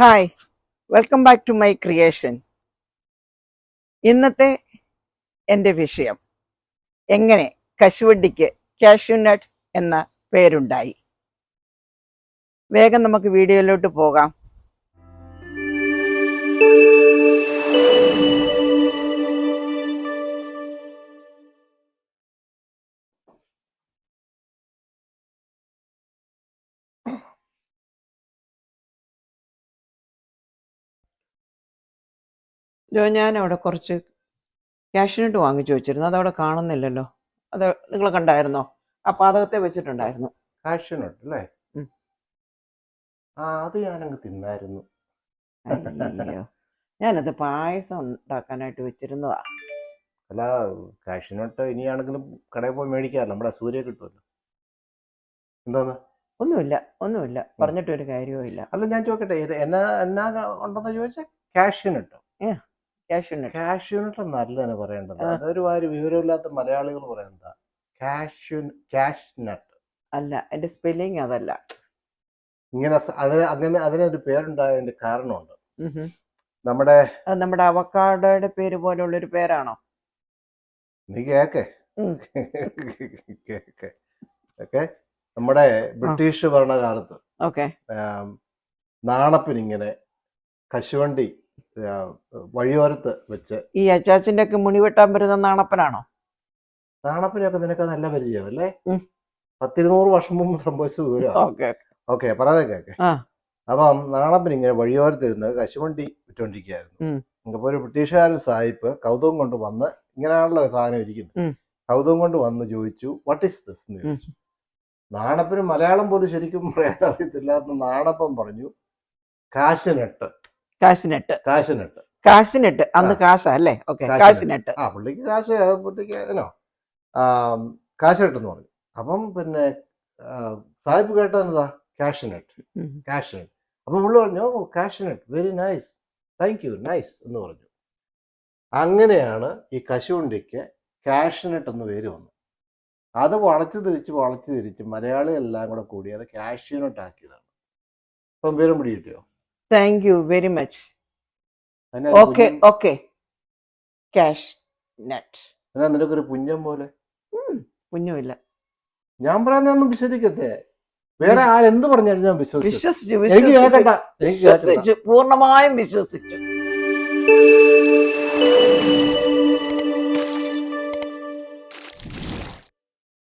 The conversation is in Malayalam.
Hi, welcome back to my creation. ഇന്നത്തെ എൻ്റെ വിഷയം എങ്ങനെ കശുവണ്ടിക്ക് കാഷ്യൂനട്ട് എന്ന പേരുണ്ടായി. വേഗം നമുക്ക് വീഡിയോയിലോട്ട് പോകാം. ഞാൻ അവിടെ കുറച്ച് കാഷ്യൂനട്ട് വാങ്ങിച്ചു വെച്ചിരുന്നു. അതവിടെ കാണുന്നില്ലല്ലോ. അത് നിങ്ങൾ കണ്ടായിരുന്നോ? ആ പാതകത്തെ വെച്ചിട്ടുണ്ടായിരുന്നു. കാഷ്യൂനട്ട് അല്ലേ? അത് ഞാനങ്ങ് തിന്നായിരുന്നു. അയ്യോ, ഞാനത് പായസം ഉണ്ടാക്കാനായിട്ട് വെച്ചിരുന്നതാ. അല്ല, കാഷ്യൂനട്ട് ഇനിയാണെങ്കിലും കടയിൽ പോയി മേടിക്കാറില്ല, നമ്മുടെ സൂര്യ കിട്ടുമല്ലോ. എന്തോന്ന്? ഒന്നുമില്ല പറഞ്ഞിട്ടൊരു കാര്യവും ഇല്ല. അല്ല, ഞാൻ ചോദിക്കട്ടെ, എന്നാ ഉണ്ടെന്ന് ചോദിച്ചാൽ കാഷ്യൂനട്ടോ? കാഷ്യൂനട്ട് നല്ലതാണ് പറയേണ്ടത്. അതൊരു വിവരമില്ലാത്ത മലയാളികൾ പറയുന്നതാ കാഷ്നട്ട്. അല്ല, എന്റെ സ്പെല്ലിങ് അതല്ല. ഇങ്ങനെ അതിനൊരു പേരുണ്ടായതിന്റെ കാരണമുണ്ട്. നമ്മുടെ അവക്കാഡോയുടെ പേര് പോലുള്ളൊരു പേരാണോ? നീ കേക്കെ നമ്മുടെ ബ്രിട്ടീഷ് ഭരണകാലത്ത് നാണപ്പിനിങ്ങനെ കശുവണ്ടി വഴിയോരത്ത് വെച്ച്. ഈ അച്ചാച്ചിന്റെ ഒക്കെ മുടി വെട്ടാൻ വരുന്ന നാണപ്പനാണോ? നാണപ്പിനൊക്കെ നിനക്ക് നല്ല പരിചയം അല്ലേ? 100-200 വർഷം മുമ്പ് സംഭവിച്ച വിവരം. ഓക്കെ, പറയാതെ കേക്കെ. അപ്പം നാണപ്പൻ ഇങ്ങനെ വഴിയോരത്തിരുന്ന് കശുവണ്ടി വിറ്റോണ്ടിരിക്കുകയായിരുന്നു. അപ്പൊ ഒരു ബ്രിട്ടീഷുകാരൻ സാഹിബ് കൗതുകം കൊണ്ട് വന്ന്, ഇങ്ങനെയാണല്ലോ സാധനം ഇരിക്കുന്നത്, കൗതുകം കൊണ്ട് വന്ന് ചോദിച്ചു, വാട്ട് ഈസ് ദിസ് എന്ന് ചോദിച്ചു. നാണപ്പന് മലയാളം പോലും ശരിക്കും പറയാൻ അറിയത്തില്ലാത്ത നാണപ്പൻ പറഞ്ഞു, കാഷ്നട്ട്. അന്ന് കാശല്ലേ? കാഷ്നട്ട്. പുള്ളിക്ക് കാഷ്നട്ട് എന്ന് പറഞ്ഞു. അപ്പം പിന്നെ സാഹിബ് കേട്ടതെന്താ? കാഷ്നട്ട്. അപ്പൊ പുള്ളി പറഞ്ഞു, oh cashew nut, very nice, thank you, nice എന്ന് പറഞ്ഞു. അങ്ങനെയാണ് ഈ കശുവണ്ടിക്ക് കാഷ്നട്ട് എന്ന് പേര് വന്നത്. അത് വളച്ചു തിരിച്ച് മലയാളികളെല്ലാം കൂടെ കൂടി അത് കാഷ്യൂനട്ട് ആക്കിയതാണ്. അപ്പം പേരും പിടി കിട്ടിയോ? Thank you very much. നിനക്കൊരു പുഞ്ഞം പോലെ. പുഞ്ഞമില്ല. ഞാൻ പറയുന്നൊന്നും വിശ്വസിക്കട്ടെ. വേറെ ആരെന്ത് പറഞ്ഞാലും ഞാൻ വിശ്വസിച്ചു. പൂർണ്ണമായും വിശ്വസിച്ചു.